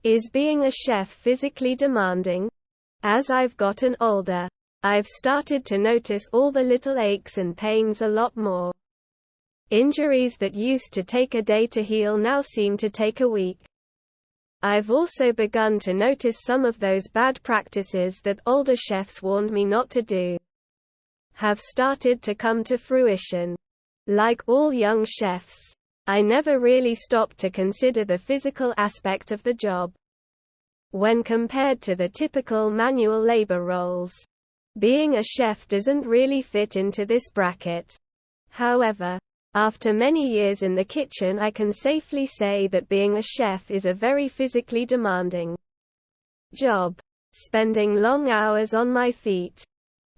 Is being a chef physically demanding? As I've gotten older, I've started to notice all the little aches and pains a lot more. Injuries that used to take a day to heal now seem to take a week. I've also begun to notice some of those bad practices that older chefs warned me not to do have started to come to fruition. Like all young chefs, I never really stopped to consider the physical aspect of the job. When compared to the typical manual labor roles, being a chef doesn't really fit into this bracket. However, after many years in the kitchen, I can safely say that being a chef is a very physically demanding job. Spending long hours on my feet,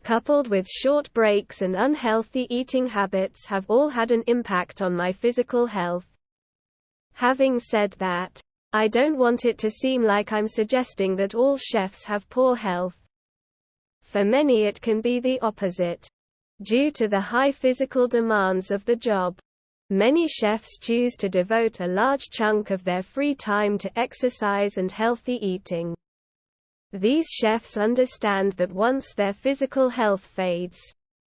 coupled with short breaks and unhealthy eating habits, have all had an impact on my physical health. Having said that, I don't want it to seem like I'm suggesting that all chefs have poor health. For many it can be the opposite. Due to the high physical demands of the job, many chefs choose to devote a large chunk of their free time to exercise and healthy eating. These chefs understand that once their physical health fades,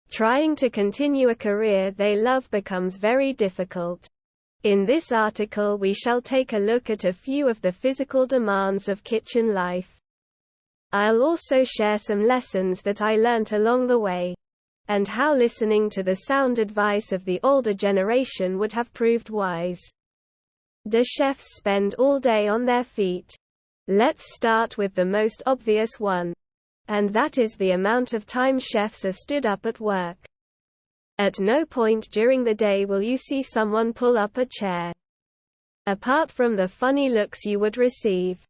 trying to continue a career they love becomes very difficult. In this article we shall take a look at a few of the physical demands of kitchen life. I'll also share some lessons that I learnt along the way, and how listening to the sound advice of the older generation would have proved wise. Do chefs spend all day on their feet? Let's start with the most obvious one, and that is the amount of time chefs are stood up at work. At no point during the day will you see someone pull up a chair. Apart from the funny looks you would receive,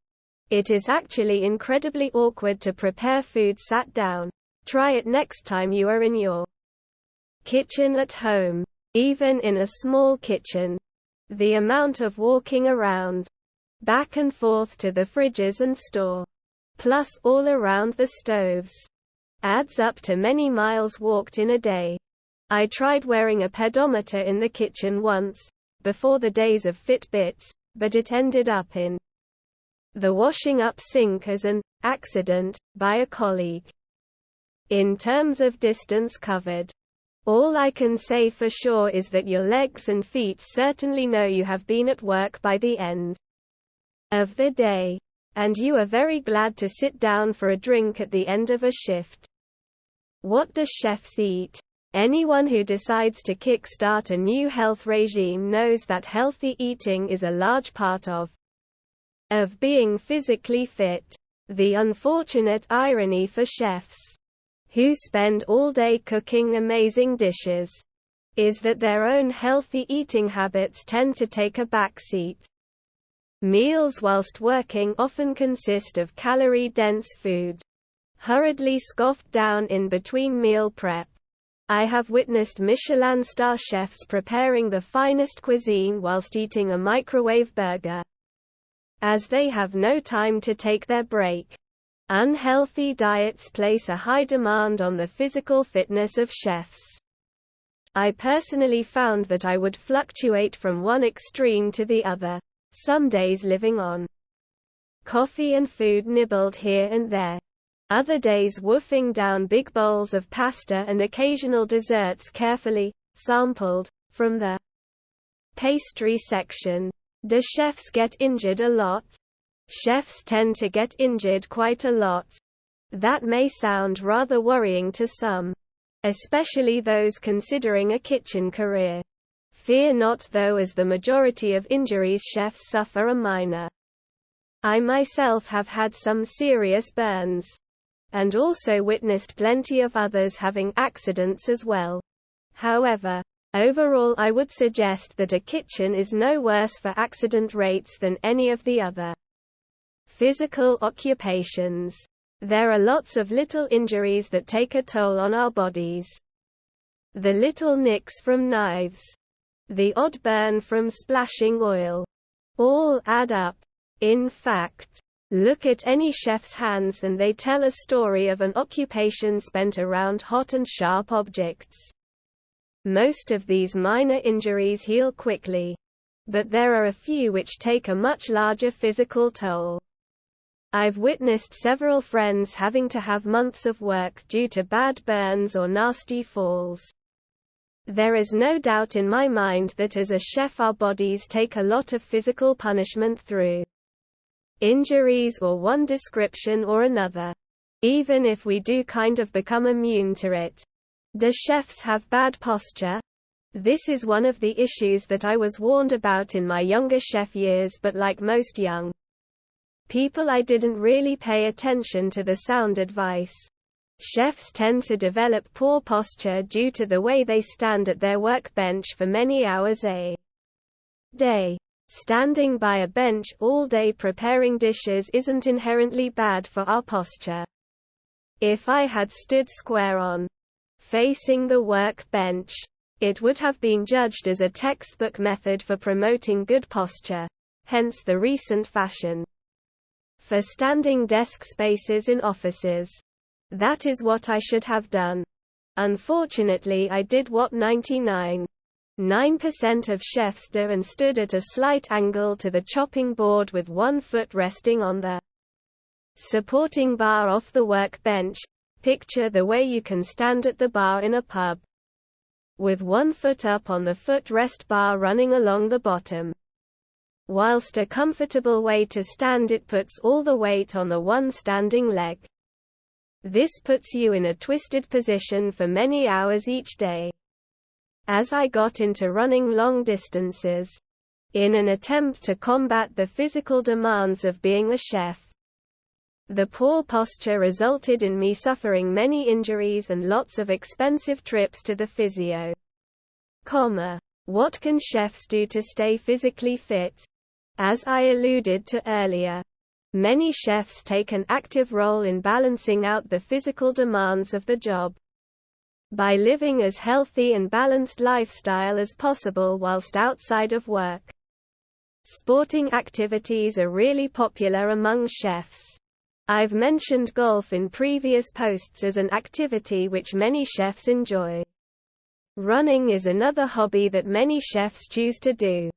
it is actually incredibly awkward to prepare food sat down. Try it next time you are in your kitchen at home. Even in a small kitchen, the amount of walking around, back and forth to the fridges and store, plus all around the stoves, adds up to many miles walked in a day. I tried wearing a pedometer in the kitchen once, before the days of Fitbits, but it ended up in the washing up sink as an accident by a colleague. In terms of distance covered, all I can say for sure is that your legs and feet certainly know you have been at work by the end of the day, and you are very glad to sit down for a drink at the end of a shift. What do chefs eat? Anyone who decides to kickstart a new health regime knows that healthy eating is a large part of being physically fit. The unfortunate irony for chefs who spend all day cooking amazing dishes is that their own healthy eating habits tend to take a backseat. Meals whilst working often consist of calorie-dense food, hurriedly scoffed down in between meal prep. I have witnessed Michelin star chefs preparing the finest cuisine whilst eating a microwave burger, as they have no time to take their break. Unhealthy diets place a high demand on the physical fitness of chefs. I personally found that I would fluctuate from one extreme to the other, some days living on coffee and food nibbled here and there, other days wolfing down big bowls of pasta and occasional desserts carefully sampled from the pastry section. Do chefs get injured a lot? Chefs tend to get injured quite a lot. That may sound rather worrying to some, especially those considering a kitchen career. Fear not though, as the majority of injuries chefs suffer are minor. I myself have had some serious burns, and also witnessed plenty of others having accidents as well. However, overall I would suggest that a kitchen is no worse for accident rates than any of the other physical occupations. There are lots of little injuries that take a toll on our bodies. The little nicks from knives, the odd burn from splashing oil, all add up. In fact, look at any chef's hands and they tell a story of an occupation spent around hot and sharp objects. Most of these minor injuries heal quickly, but there are a few which take a much larger physical toll. I've witnessed several friends having to have months of work due to bad burns or nasty falls. There is no doubt in my mind that as a chef our bodies take a lot of physical punishment through injuries or one description or another. Even if we do kind of become immune to it. Do chefs have bad posture? This is one of the issues that I was warned about in my younger chef years, but like most young people I didn't really pay attention to the sound advice. Chefs tend to develop poor posture due to the way they stand at their workbench for many hours a day. Standing by a bench all day preparing dishes isn't inherently bad for our posture. If I had stood square on, facing the workbench, it would have been judged as a textbook method for promoting good posture, hence the recent fashion for standing desk spaces in offices. That is what I should have done. Unfortunately, I did what 99.9% of chefs do and stood at a slight angle to the chopping board with one foot resting on the supporting bar off the workbench. Picture the way you can stand at the bar in a pub, with one foot up on the footrest bar running along the bottom. Whilst a comfortable way to stand, it puts all the weight on the one standing leg. This puts you in a twisted position for many hours each day. As I got into running long distances, in an attempt to combat the physical demands of being a chef, the poor posture resulted in me suffering many injuries and lots of expensive trips to the physio. What can chefs do to stay physically fit? As I alluded to earlier, many chefs take an active role in balancing out the physical demands of the job by living as healthy and balanced lifestyle as possible whilst outside of work. Sporting activities are really popular among chefs. I've mentioned golf in previous posts as an activity which many chefs enjoy. Running is another hobby that many chefs choose to do.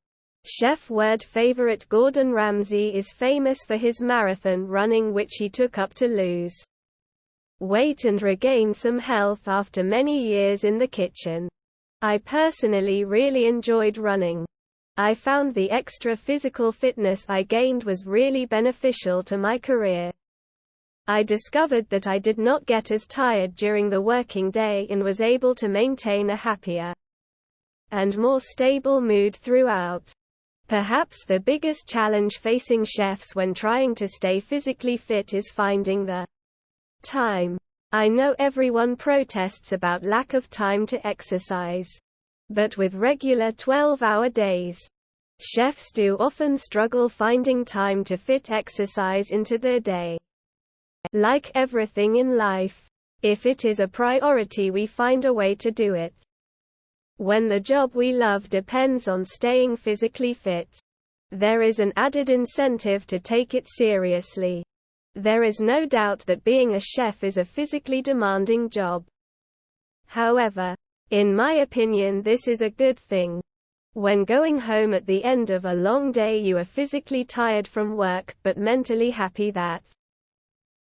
Chef Word favorite Gordon Ramsay is famous for his marathon running, which he took up to lose weight and regain some health after many years in the kitchen. I personally really enjoyed running. I found the extra physical fitness I gained was really beneficial to my career. I discovered that I did not get as tired during the working day and was able to maintain a happier and more stable mood throughout. Perhaps the biggest challenge facing chefs when trying to stay physically fit is finding the time. I know everyone protests about lack of time to exercise. But with regular 12-hour days, chefs do often struggle finding time to fit exercise into their day. Like everything in life, if it is a priority, we find a way to do it. When the job we love depends on staying physically fit, there is an added incentive to take it seriously. There is no doubt that being a chef is a physically demanding job. However, in my opinion, this is a good thing. When going home at the end of a long day, you are physically tired from work, but mentally happy that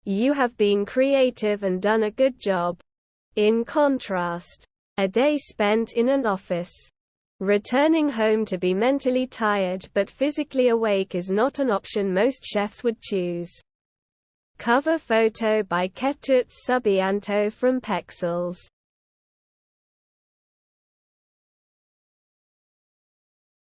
you have been creative and done a good job. In contrast, a day spent in an office, returning home to be mentally tired but physically awake is not an option most chefs would choose. Cover photo by Ketut Subianto from Pexels.